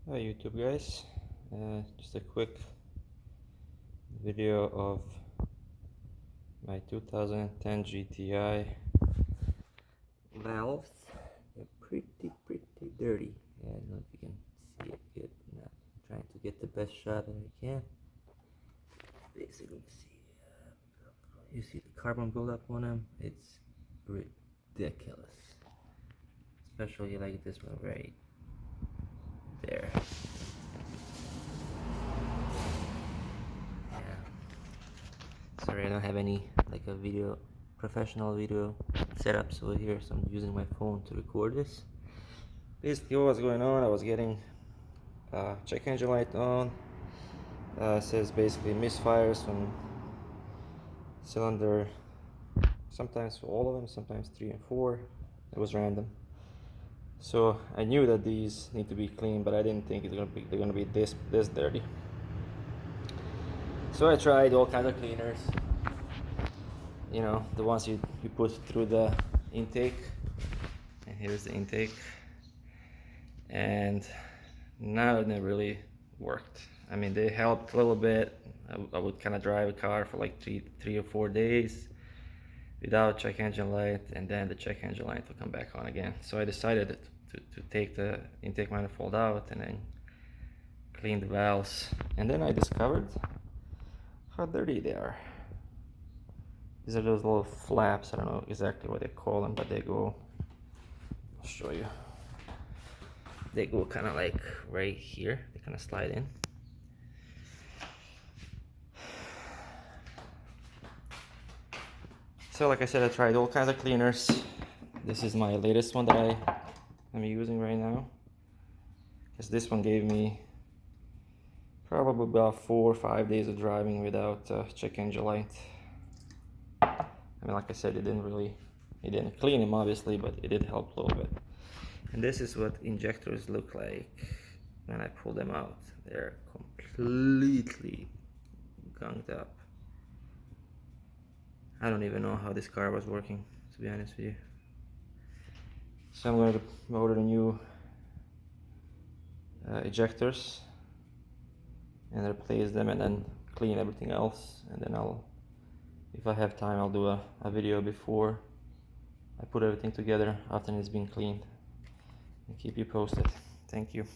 Hi YouTube guys, just a quick video of my 2010 GTI valves. They're pretty dirty. I don't know if you can see it good. Now trying to get the best shot that I can. Basically, you see the carbon buildup on them. It's ridiculous, especially like this one right there. Sorry, I don't have any like a professional video setup, so here, so I'm using my phone to record this. Basically, what was going on, I was getting check engine light on. Says basically misfires from cylinder, sometimes for all of them, sometimes 3 and 4. It was random. So I knew that these need to be clean, but I didn't think they're gonna be this dirty. So I tried all kinds of cleaners. You know, the ones you put through the intake, and here's the intake, and none of them really worked. I mean, they helped a little bit. I would kind of drive a car for like three or 4 days without check engine light, and then the check engine light will come back on again. So I decided to take the intake manifold out and then clean the valves, and then I discovered how dirty they are. These are those little flaps. I don't know exactly what they call them, but they go, I'll show you. They go kind of like right here. They kind of slide in. So like I said, I tried all kinds of cleaners. This is my latest one that I'm using right now. Because this one gave me probably about 4 or 5 days of driving without check engine light. I mean, like I said, it didn't clean them obviously, but it did help a little bit. And this is what injectors look like when I pull them out. They're completely gunked up. I don't even know how this car was working, to be honest with you. So I'm going to order the new ejectors and replace them, and then clean everything else, and then if I have time, I'll do a video before I put everything together after it's been cleaned and keep you posted. Thank you.